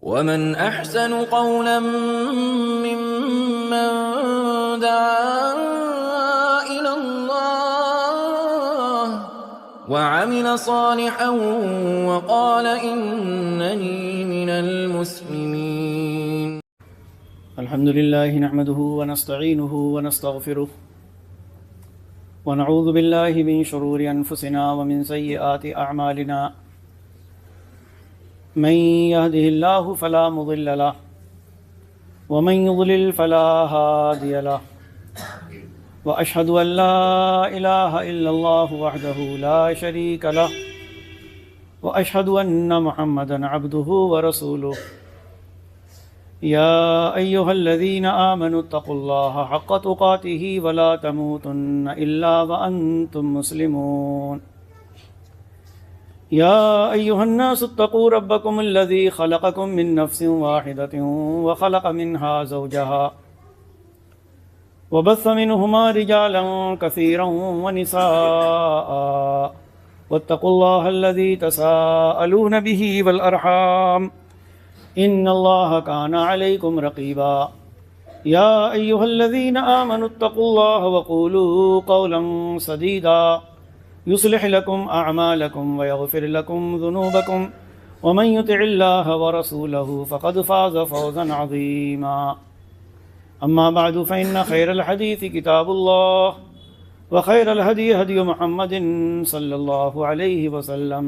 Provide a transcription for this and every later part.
ومن أحسن قولا ممن دعا إلى الله وعمل صالحا وقال إنني من المسلمين. الحمد لله نحمده ونستعينه ونستغفره ونعوذ بالله من شرور أنفسنا ومن سيئات أعمالنا. من يهده الله فلا مضل له ومن يضلل فلا هادي له وأشهد أن لا إله إلا الله وحده لا شريك له وأشهد أن محمدا عبده ورسوله. يا أيها الذين آمنوا اتقوا الله حق تقاته ولا تموتن إلا وأنتم مسلمون. يا أيها الناس اتقوا ربكم الذي خلقكم من نفس واحدة وخلق منها زوجها وبث منهما رجالا كثيرا ونساء واتقوا الله الذي تساءلون به والأرحام إن الله كان عليكم رقيبا. يا أيها الذين آمنوا اتقوا الله وقولوا قولا سديدا يصلح لكم أعمالكم ويغفر لكم ذنوبكم ومن يطع الله ورسوله فقد فاز فوزا عظيما. أما بعد فإن خير الحديث كتاب الله وخير الهدي هدي محمد صلى الله عليه وسلم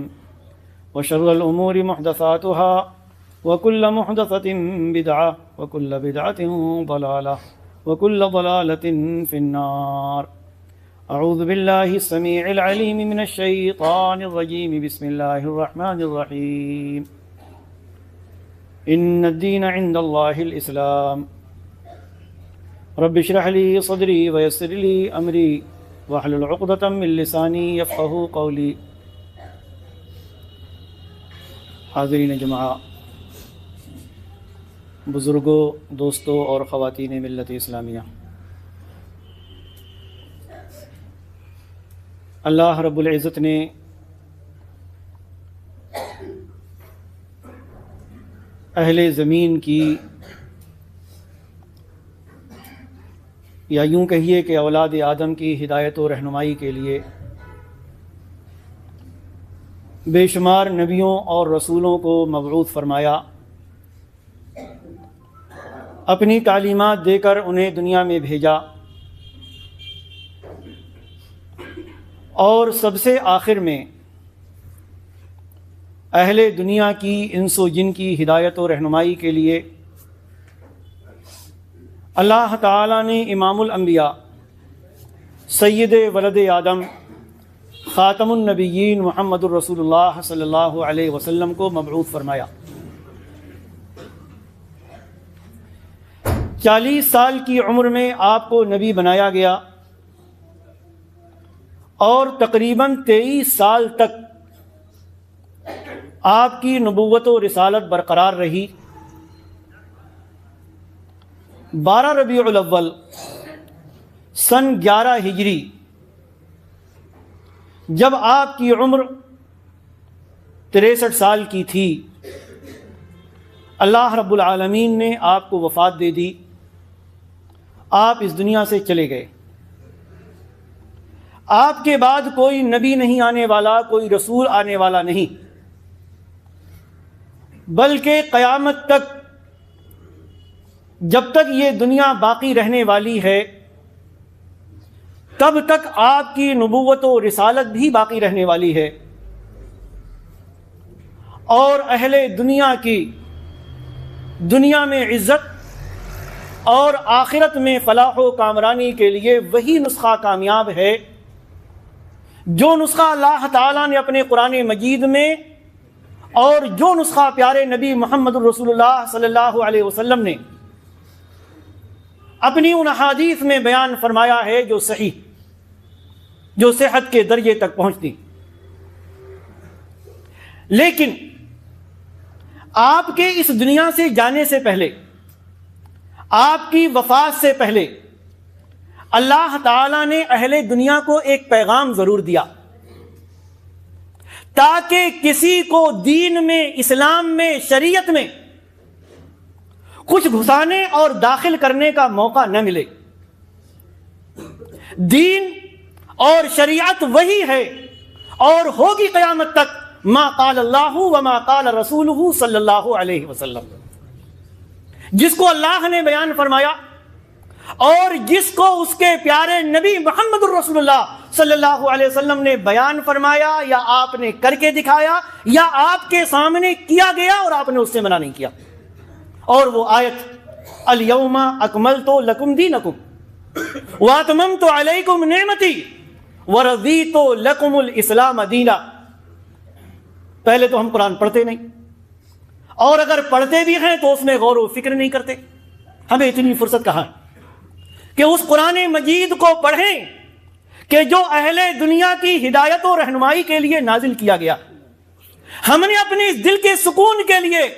وشر الأمور محدثاتها وكل محدثة بدعة وكل بدعة ضلالة وكل ضلالة في النار. أعوذ بالله السميع العليم من الشيطان الرجيم. بسم الله الرحمن الرحيم. إن الدين عند الله الإسلام. رب اشرح لي صدري ويسر لي أمري واحلل عقدة من لساني يفقهوا قولي. حاضرین جماعہ، بزرگوں، دوستوں اور خواتین ملت اسلامیہ، اللہ رب العزت نے اہل زمین کی، یا یوں کہیے کہ اولاد آدم کی ہدایت و رہنمائی کے لیے بے شمار نبیوں اور رسولوں کو مبعوث فرمایا، اپنی تعلیمات دے کر انہیں دنیا میں بھیجا، اور سب سے آخر میں اہل دنیا کی، انس و جن کی ہدایت و رہنمائی کے لیے اللہ تعالیٰ نے امام الانبیاء، سید ولد آدم، خاتم النبیین محمد الرسول اللہ صلی اللہ علیہ وسلم کو مبعوث فرمایا۔ 40 سال کی عمر میں آپ کو نبی بنایا گیا، اور تقریباً 23 سال تک آپ کی نبوت و رسالت برقرار رہی۔ 12 ربیع الاول سن 11 ہجری، جب آپ کی عمر 63 سال کی تھی، اللہ رب العالمین نے آپ کو وفات دے دی، آپ اس دنیا سے چلے گئے۔ آپ کے بعد کوئی نبی نہیں آنے والا، کوئی رسول آنے والا نہیں، بلکہ قیامت تک، جب تک یہ دنیا باقی رہنے والی ہے، تب تک آپ کی نبوت و رسالت بھی باقی رہنے والی ہے، اور اہل دنیا کی دنیا میں عزت اور آخرت میں فلاح و کامرانی کے لیے وہی نسخہ کامیاب ہے جو نسخہ اللہ تعالیٰ نے اپنے قرآن مجید میں، اور جو نسخہ پیارے نبی محمد الرسول اللہ صلی اللہ علیہ وسلم نے اپنی ان احادیث میں بیان فرمایا ہے، جو صحیح، جو صحت کے درجے تک پہنچتی۔ لیکن آپ کے اس دنیا سے جانے سے پہلے، آپ کی وفات سے پہلے، اللہ تعالیٰ نے اہل دنیا کو ایک پیغام ضرور دیا، تاکہ کسی کو دین میں، اسلام میں، شریعت میں کچھ گھسانے اور داخل کرنے کا موقع نہ ملے۔ دین اور شریعت وہی ہے اور ہوگی قیامت تک، ما قال اللہ وما قال رسولہ صلی اللہ علیہ وسلم، جس کو اللہ نے بیان فرمایا اور جس کو اس کے پیارے نبی محمد الرسول اللہ صلی اللہ علیہ وسلم نے بیان فرمایا یا آپ نے کر کے دکھایا یا آپ کے سامنے کیا گیا اور آپ نے اس سے منع نہیں کیا۔ اور وہ آیت الیوم اکملت لکم دینکم واتممت علیکم نعمتی ورضیت لکم الاسلام دینا۔ پہلے تو ہم قرآن پڑھتے نہیں، اور اگر پڑھتے بھی ہیں تو اس میں غور و فکر نہیں کرتے۔ ہمیں اتنی فرصت کہاں ہے کہ اس قرآن مجید کو پڑھیں کہ جو اہل دنیا کی ہدایت و رہنمائی کے لیے نازل کیا گیا۔ ہم نے اپنے اس دل کے سکون کے لیے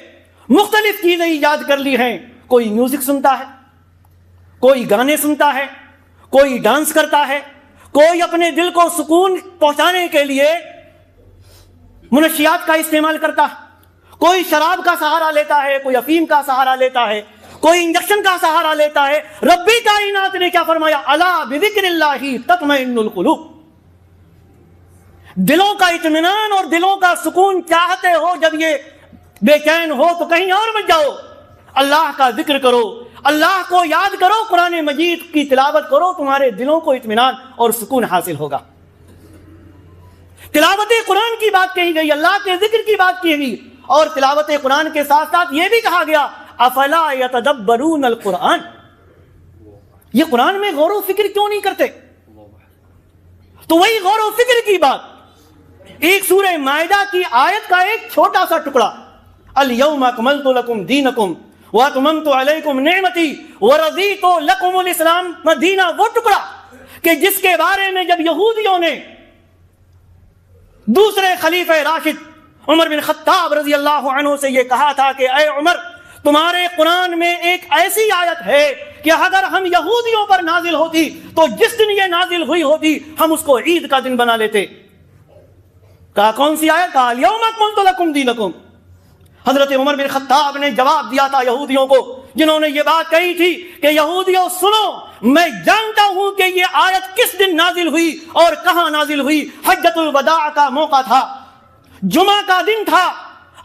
مختلف چیزیں ایجاد کر لی ہیں۔ کوئی میوزک سنتا ہے، کوئی گانے سنتا ہے، کوئی ڈانس کرتا ہے، کوئی اپنے دل کو سکون پہنچانے کے لیے منشیات کا استعمال کرتا ہے، کوئی شراب کا سہارا لیتا ہے، کوئی افیم کا سہارا لیتا ہے، کوئی انجیکشن کا سہارا لیتا ہے۔ ربی کائنات نے کیا فرمایا؟ الا بذکر اللہ تطمئن القلوب۔ دلوں کا اطمینان اور دلوں کا سکون چاہتے ہو، جب یہ بے چین ہو تو کہیں اور مت جاؤ، اللہ کا ذکر کرو، اللہ کو یاد کرو، قرآن مجید کی تلاوت کرو، تمہارے دلوں کو اطمینان اور سکون حاصل ہوگا۔ تلاوت قرآن کی بات کہی گئی، اللہ کے ذکر کی بات کی گئی، اور تلاوت قرآن کے ساتھ ساتھ یہ بھی کہا گیا افلا یتدبرون القرآن، یہ قرآن میں غور و فکر کیوں نہیں کرتے؟ تو وہی غور و فکر کی بات ایک سورہ مائدہ کی آیت کا ایک چھوٹا سا ٹکڑا، الیوم اکملت لکم دینکم واتممت علیکم نعمتی ورضیت لکم الاسلام دینا، وہ ٹکڑا کہ جس کے بارے میں جب یہودیوں نے دوسرے خلیفہ راشد عمر بن خطاب رضی اللہ عنہ سے یہ کہا تھا کہ اے عمر، تمہارے قرآن میں ایک ایسی آیت ہے کہ اگر ہم یہودیوں پر نازل ہوتی تو جس دن یہ نازل ہوئی ہوتی ہم اس کو عید کا دن بنا لیتے۔ کہا کون سی آیت؟ کہا الیوم اکملت لکم دینکم۔ حضرت عمر بن خطاب نے جواب دیا تھا یہودیوں کو، جنہوں نے یہ بات کہی تھی کہ یہودیوں سنو، میں جانتا ہوں کہ یہ آیت کس دن نازل ہوئی اور کہاں نازل ہوئی۔ حجۃ الوداع کا موقع تھا، جمعہ کا دن تھا،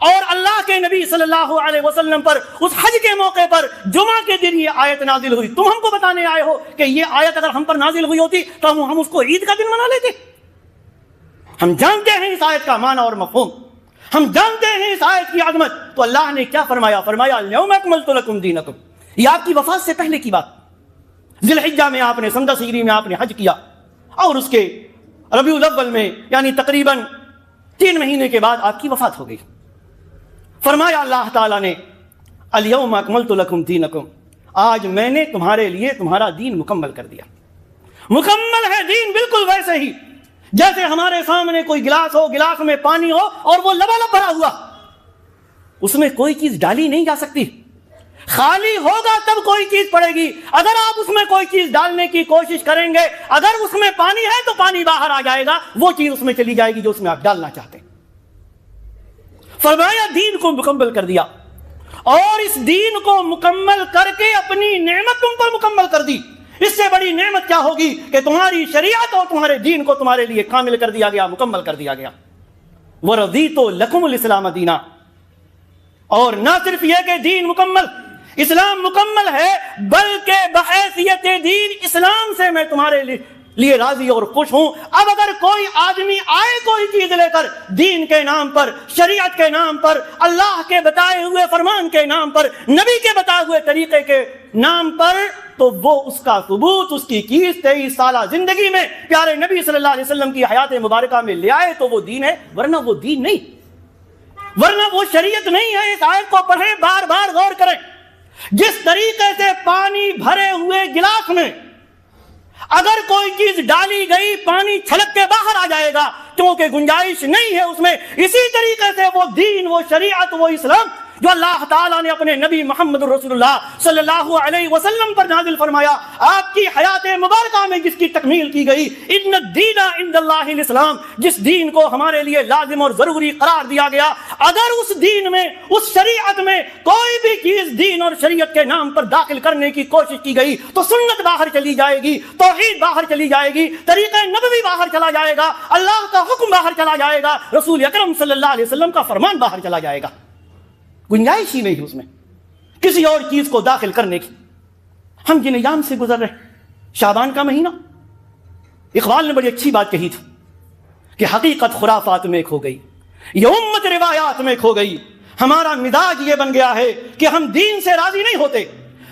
اور اللہ کے نبی صلی اللہ علیہ وسلم پر اس حج کے موقع پر جمعہ کے دن یہ آیت نازل ہوئی۔ تم ہم کو بتانے آئے ہو کہ یہ آیت اگر ہم پر نازل ہوئی ہوتی تو ہم اس کو عید کا دن منا لیتے۔ ہم جانتے ہیں اس آیت کا معنی اور مفہوم، ہم جانتے ہیں اس آیت کی عظمت۔ تو اللہ نے کیا فرمایا؟ فرمایا الیوم اکملت لکم دینکم۔ یہ آپ کی وفات سے پہلے کی بات، ذی الحجہ میں آپ نے سمدہ سیری میں آپ نے حج کیا، اور اس کے ربیع الاول میں یعنی تقریباً 3 مہینے کے بعد آپ کی وفات ہو گئی۔ فرمایا اللہ تعالیٰ نے الیوم اکملت لکم دینکم، آج میں نے تمہارے لیے تمہارا دین مکمل کر دیا۔ مکمل ہے دین بالکل ویسے ہی جیسے ہمارے سامنے کوئی گلاس ہو، گلاس میں پانی ہو اور وہ لبالب بھرا ہوا، اس میں کوئی چیز ڈالی نہیں جا سکتی، خالی ہوگا تب کوئی چیز پڑے گی۔ اگر آپ اس میں کوئی چیز ڈالنے کی کوشش کریں گے، اگر اس میں پانی ہے تو پانی باہر آ جائے گا، وہ چیز اس میں چلی جائے گی جو اس میں آپ ڈالنا چاہتے ہیں۔ فرمایا دین کو مکمل کر دیا، اور اس دین کو مکمل کر کے اپنی نعمت تم پر مکمل کر دی۔ اس سے بڑی نعمت کیا ہوگی کہ تمہاری شریعت اور تمہارے دین کو تمہارے لیے کامل کر دیا گیا، مکمل کر دیا گیا۔ وَرَضِيتُ لَكُمُ الْإِسْلَامَ دِينًا، اور نہ صرف یہ کہ دین مکمل، اسلام مکمل ہے، بلکہ بحیثیت دین اسلام سے میں تمہارے لیے راضی اور خوش ہوں۔ اب اگر کوئی آدمی آئے کوئی چیز لے کر دین کے نام پر، شریعت کے نام پر، اللہ کے بتائے ہوئے فرمان کے نام پر، نبی کے بتائے ہوئے طریقے کے نام پر، تو وہ اس کا ثبوت اس کی 23 سالہ زندگی میں پیارے نبی صلی اللہ علیہ وسلم کی حیات مبارکہ میں لے آئے تو وہ دین ہے، ورنہ وہ دین نہیں، ورنہ وہ شریعت نہیں ہے۔ اس آیت کو پڑھیں، بار بار غور کریں۔ جس طریقے سے پانی بھرے ہوئے گلاس میں اگر کوئی چیز ڈالی گئی پانی چھلک کے باہر آ جائے گا کیونکہ گنجائش نہیں ہے اس میں، اسی طریقے سے وہ دین، وہ شریعت، وہ اسلام جو اللہ تعالیٰ نے اپنے نبی محمد رسول اللہ صلی اللہ علیہ وسلم پر نازل فرمایا، آپ کی حیات مبارکہ میں جس کی تکمیل کی گئی، ان الدین عند اللہ الاسلام، جس دین کو ہمارے لیے لازم اور ضروری قرار دیا گیا، اگر اس دین میں، اس شریعت میں کوئی بھی چیز دین اور شریعت کے نام پر داخل کرنے کی کوشش کی گئی تو سنت باہر چلی جائے گی، توحید باہر چلی جائے گی، طریقہ نبوی باہر چلا جائے گا، اللہ کا حکم باہر چلا جائے گا، رسول اکرم صلی اللہ علیہ وسلم کا فرمان باہر چلا جائے گا۔ گنجائش ہی نہیں اس میں کسی اور چیز کو داخل کرنے کی۔ ہم جن ایام سے گزر رہے، شعبان کا مہینہ، اقبال نے بڑی اچھی بات کہی تھی کہ حقیقت خرافات میں کھو گئی، یہ امت روایات میں کھو گئی۔ ہمارا مزاج یہ بن گیا ہے کہ ہم دین سے راضی نہیں ہوتے،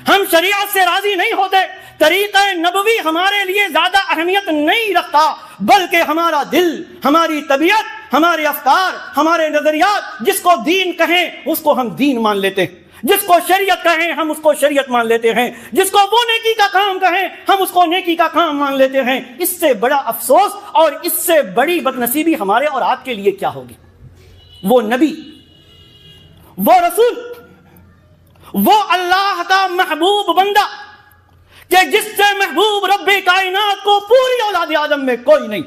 ہم شریعت سے راضی نہیں ہوتے، طریقہ نبوی ہمارے لیے زیادہ اہمیت نہیں رکھتا، بلکہ ہمارا دل، ہماری طبیعت، ہمارے افکار، ہمارے نظریات، جس کو دین کہیں اس کو ہم دین مان لیتے ہیں، جس کو شریعت کہیں ہم اس کو شریعت مان لیتے ہیں، جس کو وہ نیکی کا کام کہیں ہم اس کو نیکی کا کام مان لیتے ہیں۔ اس سے بڑا افسوس اور اس سے بڑی بدنصیبی ہمارے اور آپ کے لیے کیا ہوگی؟ وہ نبی، وہ رسول، وہ اللہ کا محبوب بندہ کہ جس سے محبوب رب کائنات کو پوری اولاد آدم میں کوئی نہیں،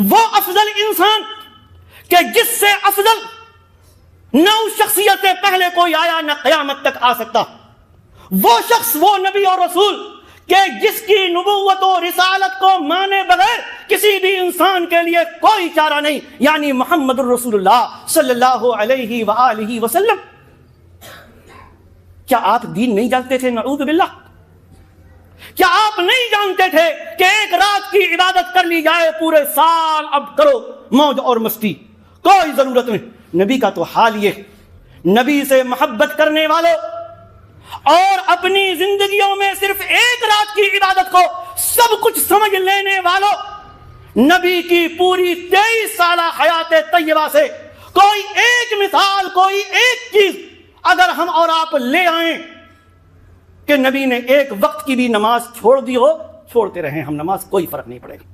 وہ افضل انسان کہ جس سے افضل نہ اس شخصیت سے پہلے کوئی آیا نہ قیامت تک آ سکتا، وہ شخص، وہ نبی اور رسول کہ جس کی نبوت و رسالت کو مانے بغیر کسی بھی انسان کے لیے کوئی چارہ نہیں، یعنی محمد الرسول اللہ صلی اللہ علیہ وآلہ وسلم۔ کیا آپ دین نہیں جانتے تھے؟ نعوذ باللہ۔ کیا آپ نہیں جانتے تھے کہ ایک رات کی عبادت کر لی جائے، پورے سال اب کرو موج اور مستی، کوئی ضرورت نہیں؟ نبی کا تو حال یہ، نبی سے محبت کرنے والوں اور اپنی زندگیوں میں صرف ایک رات کی عبادت کو سب کچھ سمجھ لینے والوں، نبی کی پوری 23 سالہ حیات طیبہ سے کوئی ایک مثال، کوئی ایک چیز اگر ہم اور آپ لے آئیں کہ نبی نے ایک وقت کی بھی نماز چھوڑ دی ہو، چھوڑتے رہیں ہم نماز، کوئی فرق نہیں پڑے گا۔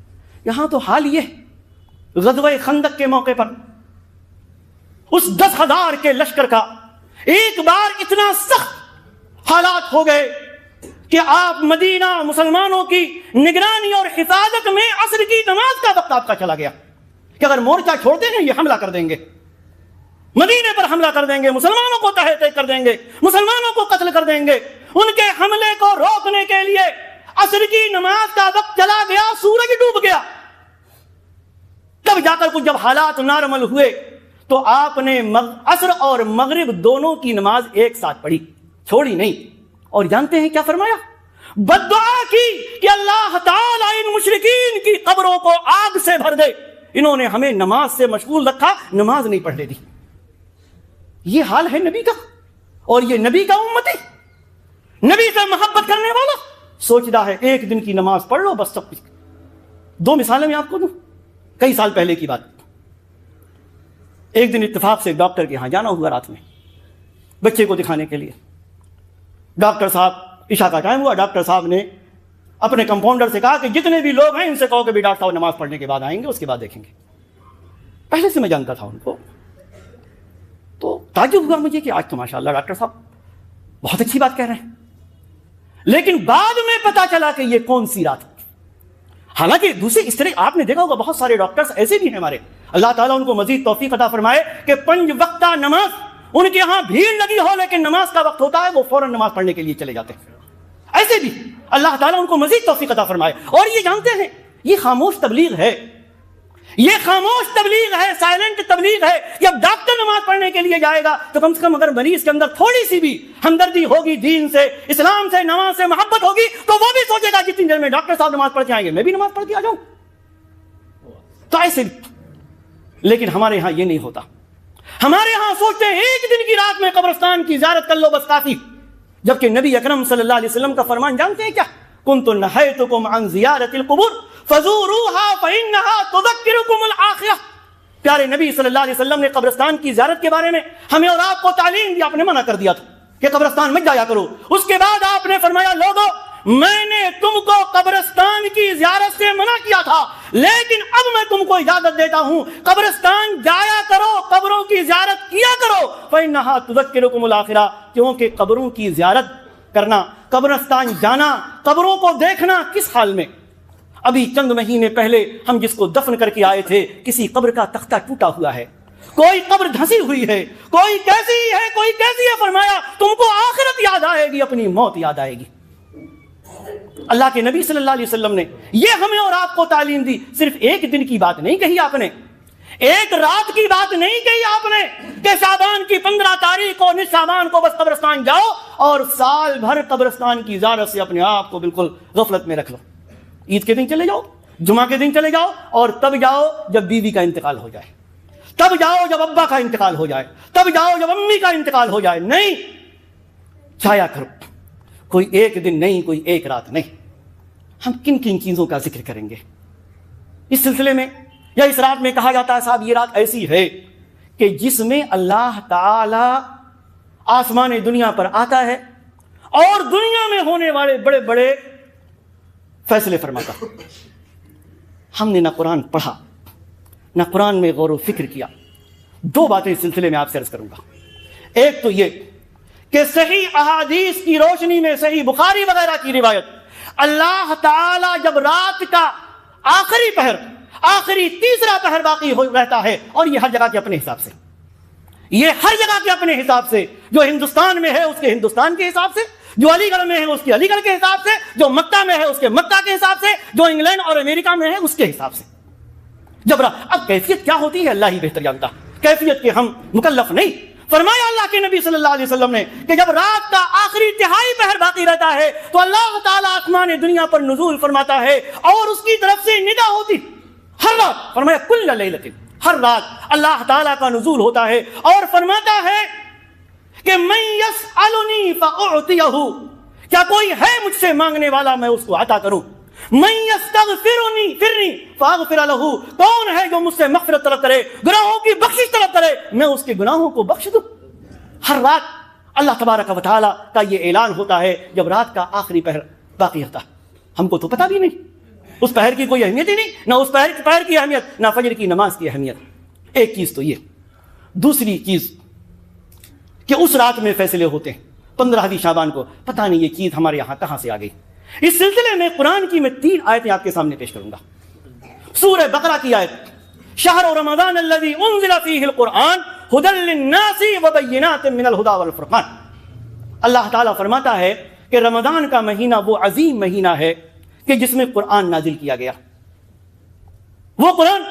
یہاں تو حال یہ، غزوہ خندق کے موقع پر اس 10,000 کے لشکر کا ایک بار اتنا سخت حالات ہو گئے کہ آپ مدینہ مسلمانوں کی نگرانی اور حفاظت میں عصر کی نماز کا وقت آپ کا چلا گیا کہ اگر مورچہ چھوڑتے ہیں یہ حملہ کر دیں گے، مدینے پر حملہ کر دیں گے، مسلمانوں کو تہہ تہہ کر دیں گے، مسلمانوں کو قتل کر دیں گے۔ ان کے حملے کو روکنے کے لیے عصر کی نماز کا وقت چلا گیا، سورج ڈوب گیا۔ تب جا کر کچھ جب حالات نارمل ہوئے تو آپ نے عصر اور مغرب دونوں کی نماز ایک ساتھ پڑھی، چھوڑی نہیں۔ اور جانتے ہیں کیا فرمایا؟ بد دعا کی کہ اللہ تعالیٰ ان مشرکین کی قبروں کو آگ سے بھر دے، انہوں نے ہمیں نماز سے مشغول رکھا، نماز نہیں پڑھنے دی۔ یہ حال ہے نبی کا، اور یہ نبی کا امتی، نبی سے محبت کرنے والا سوچتا ہے ایک دن کی نماز پڑھ لو بس سب کچھ۔ دو مثالیں میں آپ کو دوں، کئی سال پہلے کی بات۔ ایک دن اتفاق سے ڈاکٹر کے ہاں جانا ہوا رات میں بچے کو دکھانے کے لیے۔ ڈاکٹر صاحب، عشاء کا ٹائم ہوا، ڈاکٹر صاحب نے اپنے کمپاؤنڈر سے کہا کہ جتنے بھی لوگ ہیں ان سے کہو کہ بھی ڈاکٹر صاحب نماز پڑھنے کے بعد آئیں گے، اس کے بعد دیکھیں گے۔ پہلے سے میں جانتا تھا ان کو، تو تعجب ہوا مجھے کہ آج تو ماشاءاللہ ڈاکٹر صاحب بہت اچھی بات کہہ رہے ہیں، لیکن بعد میں پتا چلا کہ یہ کون سی رات۔ حالانکہ دوسرے اس طرح آپ نے دیکھا ہوگا بہت سارے ڈاکٹرز ایسے بھی ہیں ہمارے، اللہ تعالیٰ ان کو مزید توفیق عطا فرمائے کہ 5 وقتہ نماز ان کے ہاں بھیڑ لگی ہو لیکن نماز کا وقت ہوتا ہے وہ فوراً نماز پڑھنے کے لیے چلے جاتے ہیں۔ ایسے بھی اللہ تعالیٰ ان کو مزید توفیق عطا فرمائے۔ اور یہ جانتے ہیں یہ خاموش تبلیغ ہے، یہ خاموش تبلیغ ہے، سائلنٹ تبلیغ ہے۔ جب ڈاکٹر نماز پڑھنے کے لیے جائے گا تو کم سے کم اگر مریض کے اندر تھوڑی سی بھی ہمدردی ہوگی، دین سے، اسلام سے، نماز سے محبت ہوگی تو وہ بھی سوچے گا جتنی دیر میں ڈاکٹر صاحب نماز پڑھ کے آئیں گے میں بھی نماز پڑھ کے آ جاؤں۔ تو ایسے، لیکن ہمارے یہاں یہ نہیں ہوتا۔ ہمارے ہاں سوچتے ہیں ایک دن کی رات میں قبرستان کی زیارت کر لو بس کافی، جبکہ نبی اکرم صلی اللہ علیہ وسلم کا فرمان جانتے ہیں کیا؟ کنت نہیتکم عن زیارت القبور فزوروها فإنها تذکرکم الآخرہ۔ پیارے نبی صلی اللہ علیہ وسلم نے قبرستان کی زیارت کے بارے میں ہمیں اور آپ کو تعلیم دی، آپ نے منع کر دیا تھا کہ قبرستان مت جایا کرو۔ اس کے بعد آپ نے فرمایا لوگو میں نے تم کو قبرستان کی زیارت سے منع کیا تھا، لیکن اب میں تم کو اجازت دیتا ہوں قبرستان جایا کرو، قبروں کی زیارت کیا کرو، فإنها تذکرکم الآخرہ، کیونکہ قبروں کی زیارت کرنا، قبرستان جانا، قبروں کو دیکھنا کس حال میں؟ ابھی چند مہینے پہلے ہم جس کو دفن کر کے آئے تھے کسی قبر کا تختہ ٹوٹا ہوا ہے، کوئی قبر دھنسی ہوئی ہے، کوئی کیسی ہے، کوئی کیسی ہے، فرمایا تم کو آخرت یاد آئے گی، اپنی موت یاد آئے گی۔ اللہ کے نبی صلی اللہ علیہ وسلم نے یہ ہمیں اور آپ کو تعلیم دی۔ صرف ایک دن کی بات نہیں کہی آپ نے، ایک رات کی بات نہیں کہی آپ نے کہ شعبان کی 15 تاریخ کو نصف شعبان کو بس قبرستان جاؤ اور سال بھر قبرستان کی زیارت سے اپنے آپ کو بالکل غفلت میں رکھ لو۔ عید کے دن چلے جاؤ، جمعہ کے دن چلے جاؤ، اور تب جاؤ جب بیوی کا انتقال ہو جائے، تب جاؤ جب ابا کا انتقال ہو جائے، تب جاؤ جب امی کا انتقال ہو جائے۔ نہیں، جایا کرو، کوئی ایک دن نہیں، کوئی ایک رات نہیں۔ ہم کن کن چیزوں کا ذکر کریں گے اس سلسلے میں؟ یا اس رات میں کہا جاتا ہے صاحب یہ رات ایسی ہے کہ جس میں اللہ تعالی آسمان دنیا پر آتا ہے اور دنیا میں ہونے والے بڑے بڑے فیصلے فرماتا۔ ہم نے نہ قرآن پڑھا نہ قرآن میں غور و فکر کیا۔ دو باتیں اس سلسلے میں آپ سے عرض کروں گا۔ ایک تو یہ کہ صحیح احادیث کی روشنی میں، صحیح بخاری وغیرہ کی روایت، اللہ تعالی جب رات کا آخری پہر، آخری تیسرا پہر باقی رہتا ہے، اور یہ ہر جگہ کے اپنے حساب سے، یہ ہر جگہ کے اپنے حساب سے، جو ہندوستان میں ہے اس کے ہندوستان کے حساب سے، جو علی گڑھ میں ہے اس کے علی گڑھ کے حساب سے، جو مکہ میں ہے اس کے مکہ کے حساب سے، جو انگلینڈ اور امریکہ میں ہے اس کے حساب سے۔ جب اب کیفیت کیا ہوتی ہے اللہ ہی بہتر جانتا، کیفیت کے ہم مکلف نہیں۔ فرمایا اللہ کے نبی صلی اللہ علیہ وسلم نے کہ جب رات کا آخری تہائی پہر باقی رہتا ہے تو اللہ تعالیٰ آسمان دنیا پر نزول فرماتا ہے اور اس کی طرف سے ندا ہوتی ہر رات۔ فرمایا کل لیلۃ، ہر رات اللہ تعالیٰ کا نزول ہوتا ہے اور فرماتا ہے کہ من یسألنی فأعطیہ، کیا کوئی ہے مجھ سے مانگنے والا میں اس کو عطا کروں۔ من یستغفرنی فاغفر لہ، کون ہے جو مجھ سے مغفرت طلب کرے، گناہوں کی بخشش طلب کرے، میں اس کے گناہوں کو بخش دوں۔ ہر رات اللہ تبارک و تعالیٰ کا یہ اعلان ہوتا ہے جب رات کا آخری پہر باقی ہوتا۔ ہم کو تو پتہ بھی نہیں، اس پہر کی کوئی اہمیت ہی نہیں، نہ اس پہر کی اہمیت، نہ فجر کی نماز کی اہمیت۔ ایک چیز تو یہ، دوسری چیز کہ اس رات میں فیصلے ہوتے ہیں 15 شعبان کو۔ پتہ نہیں یہ چیز ہمارے یہاں کہاں سے آ گئی۔ اس سلسلے میں قرآن کی میں 3 آیتیں آپ کے سامنے پیش کروں گا۔ سورہ بقرہ کی آیت، شہر رمضان الذی انزل فیہ القرآن ھدی للناس وبینات من الھدی والفرقان۔ اللہ تعالیٰ فرماتا ہے کہ رمضان کا مہینہ وہ عظیم مہینہ ہے کہ جس میں قرآن نازل کیا گیا، وہ قرآن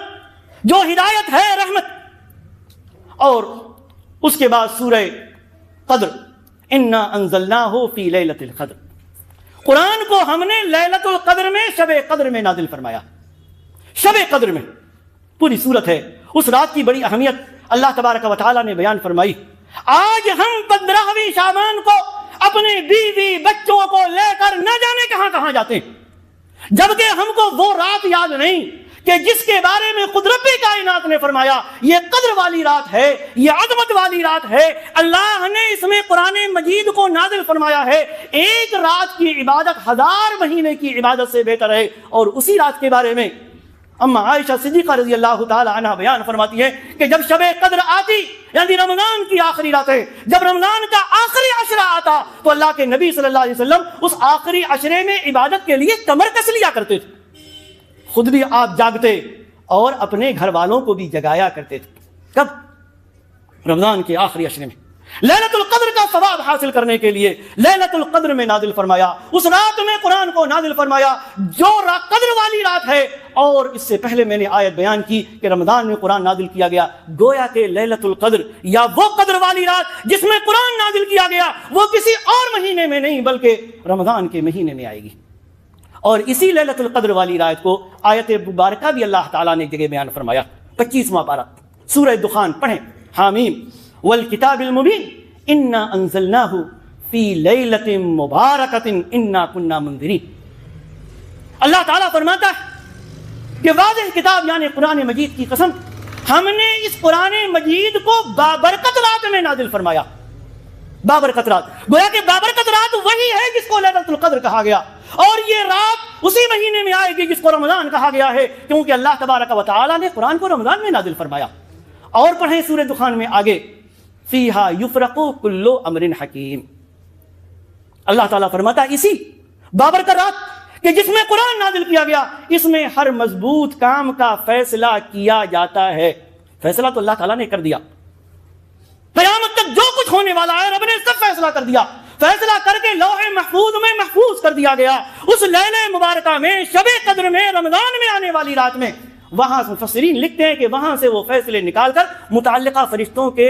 جو ہدایت ہے، رحمت۔ اور اس کے بعد سورہ قدر، انا انزلناہ فی لیلۃ القدر، قرآن کو ہم نے لیلۃ القدر میں، شب قدر میں نازل فرمایا۔ شب قدر میں پوری صورت ہے، اس رات کی بڑی اہمیت اللہ تبارک و تعالیٰ نے بیان فرمائی۔ آج ہم 15 شعبان کو اپنے بیوی بچوں کو لے کر نہ جانے کہاں کہاں جاتے ہیں، جبکہ ہم کو وہ رات یاد نہیں کہ جس کے بارے میں خود رب کائنات نے فرمایا یہ قدر والی رات ہے، یہ عظمت والی رات ہے۔ اللہ نے اس میں قرآن مجید کو نازل فرمایا ہے۔ ایک رات کی عبادت 1000 مہینے کی عبادت سے بہتر ہے۔ اور اسی رات کے بارے میں اما عائشہ صدیقہ رضی اللہ تعالی عنہ بیان فرماتی ہے کہ جب شب قدر آتی، یعنی رمضان کی آخری راتیں، جب رمضان کا آخری عشرہ آتا تو اللہ کے نبی صلی اللہ علیہ وسلم اس آخری عشرے میں عبادت کے لیے کمر کس لیا کرتے تھے۔ خود بھی آپ جاگتے اور اپنے گھر والوں کو بھی جگایا کرتے تھے۔ کب؟ رمضان کے آخری عشرے میں، لیلۃ القدر کا ثواب حاصل کرنے کے لیے لیلۃ القدر میں نازل فرمایا، اس رات میں قرآن کو نازل فرمایا جو قدر والی رات ہے۔ اور اس سے پہلے میں نے آیت بیان کی کہ رمضان میں قرآن نازل کیا گیا، گویا کہ لیلۃ القدر یا وہ قدر والی رات جس میں قرآن نازل کیا گیا وہ کسی اور مہینے میں نہیں بلکہ رمضان کے مہینے میں آئے گی۔ اور اسی لیلۃ القدر والی رات کو آیت مبارکہ بھی اللہ تعالیٰ نے ایک جگہ بیان فرمایا، 25واں پارہ سورہ دخان پڑھیں، حامیم والکتاب المبین انا انزلناہ فی لیلۃ مبارکۃ انا کنا منذرین۔ اللہ تعالیٰ فرماتا ہے کہ واضح کتاب یعنی قرآن مجید کی قسم، ہم نے اس قرآن مجید کو بابرکت رات میں نازل فرمایا۔ بابرکت رات، گویا کہ بابرکت رات وہی ہے جس کو لیلۃ القدر کہا گیا، اور یہ رات اسی مہینے میں آئے گی جس کو رمضان کہا گیا ہے، کیونکہ اللہ تبارک و تعالیٰ نے قرآن کو رمضان میں نازل فرمایا۔ اور پڑھیں سورہ دخان میں آگے، فیہا یفرق کل امر حکیم۔ اللہ تعالیٰ فرماتا ہے اسی بابرکت رات کہ جس میں قرآن نازل کیا گیا، اس میں ہر مضبوط کام کا فیصلہ کیا جاتا ہے۔ فیصلہ تو اللہ تعالیٰ نے کر دیا، قیامت تک جو کچھ ہونے والا ہے رب نے سب فیصلہ کر دیا، فیصلہ کر کے لوح محفوظ میں محفوظ کر دیا گیا۔ اس لیلہ مبارکہ میں، شب قدر میں، رمضان میں آنے والی رات میں، وہاں مفسرین لکھتے ہیں کہ وہاں سے وہ فیصلے نکال کر متعلقہ فرشتوں کے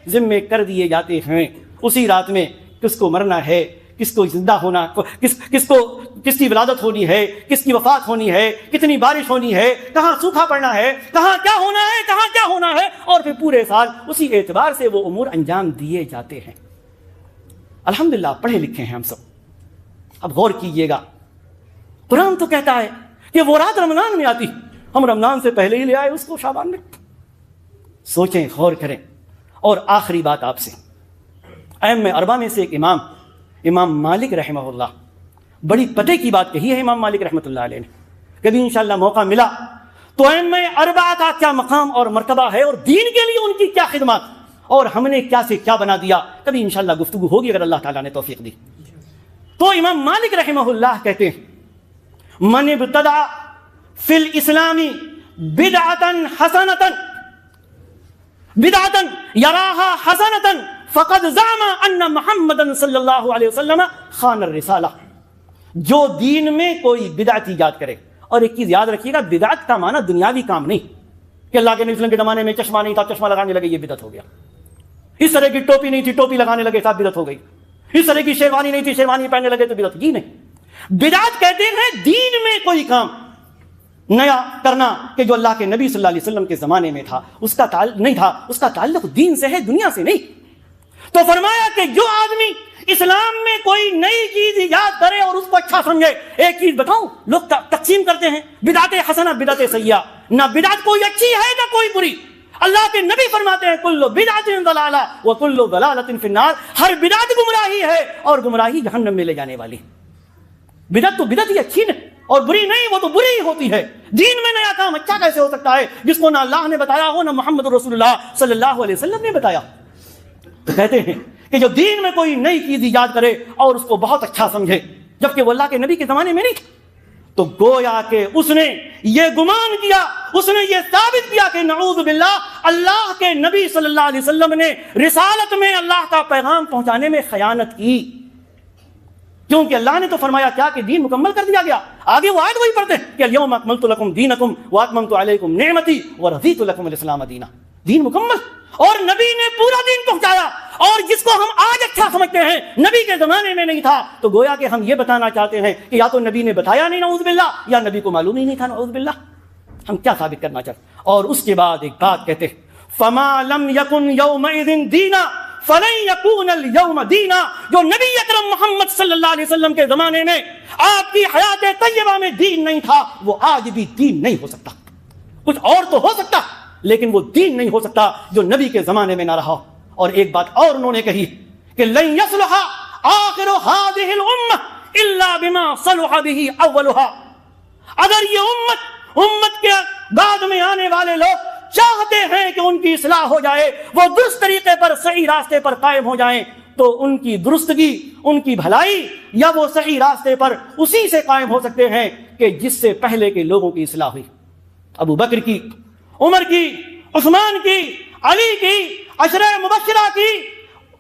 ذمے کر دیے جاتے ہیں۔ اسی رات میں کس کو مرنا ہے، کس کو زندہ ہونا، کس کی ولادت ہونی ہے، کس کی وفات ہونی ہے، کتنی بارش ہونی ہے، کہاں سوکھا پڑنا ہے، کہاں کیا ہونا ہے، کہاں کیا ہونا ہے، اور پھر پورے سال اسی اعتبار سے وہ امور انجام دیے جاتے ہیں۔ الحمدللہ پڑھے لکھے ہیں ہم سب۔ اب غور کیجئے گا، قرآن تو کہتا ہے کہ وہ رات رمضان میں آتی، ہم رمضان سے پہلے ہی لے آئے اس کو شعبان میں۔ سوچیں، غور کریں۔ اور آخری بات آپ سے، ائمہ اربعہ میں سے ایک امام مالک رحمہ اللہ، بڑی پتے کی بات کہی ہے امام مالک رحمۃ اللہ علیہ نے۔ کبھی انشاءاللہ موقع ملا تو ائمہ اربعہ کا کیا مقام اور مرتبہ ہے، اور دین کے لیے ان کی کیا خدمات، اور ہم نے کیا سے کیا بنا دیا، کبھی انشاءاللہ گفتگو ہوگی اگر اللہ تعالیٰ نے توفیق دی۔ تو امام مالک رحمہ اللہ کہتے ہیں، من ابتدع فی الاسلام بدعتا حسنتا یراہا حسنتا فقد زعم ان محمد صلی اللہ علیہ وسلم خان الرسالہ۔ جو دین میں کوئی بدعت ایجاد کرے، اور ایک چیز یاد رکھیے گا، بدعت کا معنی دنیاوی کام نہیں کہ اللہ کے نبی صلی اللہ علیہ وسلم کے زمانے میں چشمہ نہیں تھا، چشمہ لگانے لگے یہ بدعت ہو گیا، اس طرح کی ٹوپی نہیں تھی، ٹوپی لگانے لگے صاحب بدعت ہو گئی، اس طرح کی شیروانی نہیں تھی، شیروانی پہننے لگے تو بدعت۔ جی نہیں، بدعت کہتے ہیں دین میں کوئی کام نیا کرنا کہ جو اللہ کے نبی صلی اللہ علیہ وسلم کے زمانے میں تھا، اس کا نہیں تھا، اس کا تعلق دین سے ہے، دنیا سے نہیں۔ تو فرمایا کہ جو آدمی اسلام میں کوئی نئی چیز ایجاد کرے اور اس کو اچھا سمجھے، ایک چیز بتاؤں، لوگ تقسیم کرتے ہیں بدعت حسنہ بدعت سیئہ، نہ بدعت کوئی اچھی ہے نہ کوئی بری۔ اللہ کے نبی فرماتے ہیں کل بدعت ضلالہ وکل ضلالۃ فی النار، ہر بدعت گمراہی ہے اور گمراہی جہنم میں لے جانے والی۔ بدعت تو بدعت ہی اچھی نہیں اور بری نہیں، وہ تو بری ہی ہوتی ہے۔ دین میں نیا کام اچھا کیسے ہو سکتا ہے جس کو نہ اللہ نے بتایا ہو، نہ محمد رسول اللہ صلی اللہ علیہ وسلم نے بتایا؟ تو کہتے ہیں کہ جو دین میں کوئی نئی چیز ایجاد کرے اور اس کو بہت اچھا سمجھے، جبکہ وہ اللہ کے نبی کے زمانے میں نہیں، تو گویا کہ اس نے یہ گمان کیا، اس نے یہ ثابت کیا کہ نعوذ باللہ اللہ کے نبی صلی اللہ علیہ وسلم نے رسالت میں اللہ کا پیغام پہنچانے میں خیانت کی۔ کیونکہ اللہ نے تو فرمایا کیا کہ دین مکمل کر دیا گیا۔ آگے وہ آیت وہی پڑھتے ہیں کہ الیوم اکملت لکم دینکم واتممت علیکم نعمتی ورضیت لکم الاسلام دینا۔ دین مکمل، اور نبی نے پورا دین پہنچایا، اور جس کو ہم آج اچھا سمجھتے ہیں نبی کے زمانے میں نہیں تھا۔ تو گویا کہ ہم یہ بتانا چاہتے ہیں کہ یا تو نبی نے بتایا نہیں نعوذ باللہ، یا نبی کو معلوم ہی نہیں تھا نعوذ باللہ۔ ہم کیا ثابت کرنا چاہتے ہیں؟ اور اس کے بعد ایک بات کہتے ہیں، فما لم یکن یومئذ دینا فلن یکون اليوم دینا۔ جو نبی اکرم محمد صلی اللہ علیہ وسلم کے زمانے میں آپ کی حیات طیبہ میں دین نہیں تھا، وہ آج بھی دین نہیں ہو سکتا۔ کچھ اور تو ہو سکتا لیکن وہ دین نہیں ہو سکتا جو نبی کے زمانے میں نہ رہا۔ اور ایک بات اور انہوں نے کہی کہ لن یصلح آخر هذه الامه الا بما صلح به اولها۔ اگر یہ امت کے بعد میں آنے والے لوگ چاہتے ہیں کہ ان کی اصلاح ہو جائے، وہ درست طریقے پر صحیح راستے پر قائم ہو جائیں، تو ان کی درستگی، ان کی بھلائی یا وہ صحیح راستے پر اسی سے قائم ہو سکتے ہیں کہ جس سے پہلے کے لوگوں کی اصلاح ہوئی۔ ابو بکر کی، عمر کی، عثمان کی، علی کی، عشرہ مبشرہ کی،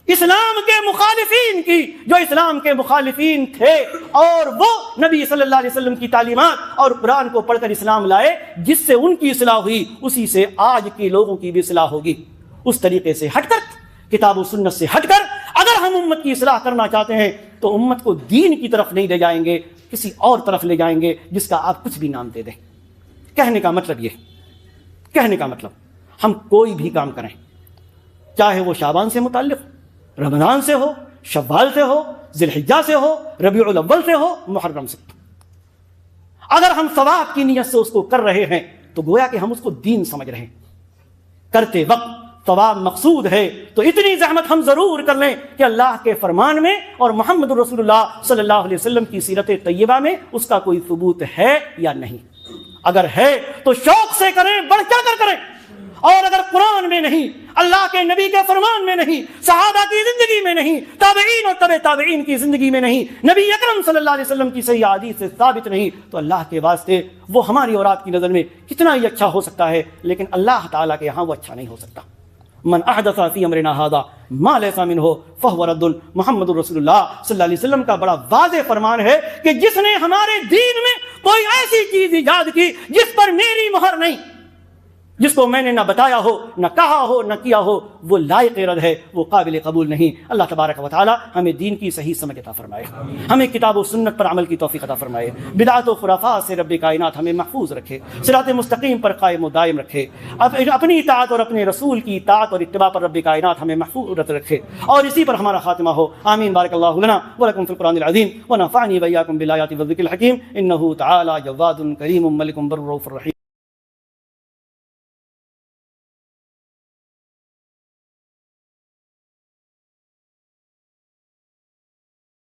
اسلام کے مخالفین کی، جو اسلام کے مخالفین تھے اور وہ نبی صلی اللہ علیہ وسلم کی تعلیمات اور قرآن کو پڑھ کر اسلام لائے، جس سے ان کی اصلاح ہوئی اسی سے آج کے لوگوں کی بھی اصلاح ہوگی۔ اس طریقے سے ہٹ کر، کتاب و سنت سے ہٹ کر اگر ہم امت کی اصلاح کرنا چاہتے ہیں تو امت کو دین کی طرف نہیں لے جائیں گے، کسی اور طرف لے جائیں گے جس کا آپ کچھ بھی نام دے دیں۔ کہنے کا مطلب یہ، کہنے کا مطلب ہم کوئی بھی کام کریں، چاہے وہ شعبان سے متعلق، رمضان سے ہو، شوال سے ہو، ذی الحجہ سے ہو، ربیع الاول سے ہو، محرم سے، اگر ہم ثواب کی نیت سے اس کو کر رہے ہیں تو گویا کہ ہم اس کو دین سمجھ رہے ہیں۔ کرتے وقت ثواب مقصود ہے تو اتنی زحمت ہم ضرور کر لیں کہ اللہ کے فرمان میں اور محمد رسول اللہ صلی اللہ علیہ وسلم کی سیرت طیبہ میں اس کا کوئی ثبوت ہے یا نہیں۔ اگر ہے تو شوق سے کریں، بڑھ چڑھ کر کریں، اور اگر قرآن میں نہیں، اللہ کے نبی کے فرمان میں نہیں، صحابہ کی زندگی میں نہیں، تابعین اور تبع تابعین کی زندگی میں نہیں، نبی اکرم صلی اللہ علیہ وسلم کی صحیح حدیث سے ثابت نہیں، تو اللہ کے واسطے وہ ہماری اور آپ کی نظر میں کتنا ہی اچھا ہو سکتا ہے، لیکن اللہ تعالیٰ کے یہاں وہ اچھا نہیں ہو سکتا۔ من احدث فی امرنا ھذا ما لیس منہ فہو رد۔ محمد رسول اللہ صلی اللہ علیہ وسلم کا بڑا واضح فرمان ہے کہ جس نے ہمارے دین میں کوئی ایسی چیز ایجاد کی جس پر میری مہر نہیں، جس کو میں نے نہ بتایا ہو، نہ کہا ہو، نہ کیا ہو، وہ لائق رد ہے، وہ قابل قبول نہیں۔ اللہ تبارک و تعالی ہمیں دین کی صحیح سمجھ عطا فرمائے، ہمیں کتاب و سنت پر عمل کی توفیق عطا فرمائے، بدعت و خرافات سے رب کائنات ہمیں محفوظ رکھے، صراط مستقیم پر قائم و دائم رکھے، اپنی اطاعت اور اپنے رسول کی اطاعت اور اتباع پر رب کائنات ہمیں محفوظ رکھے، اور اسی پر ہمارا خاتمہ ہو۔ آمین۔ بارک اللہ لنا ولکم فی القرآن العظیم ونفعنی وإیاکم بالآیات والذکر الحکیم، انہ تعالی جواد کریم ملک بر رؤوف رحیم۔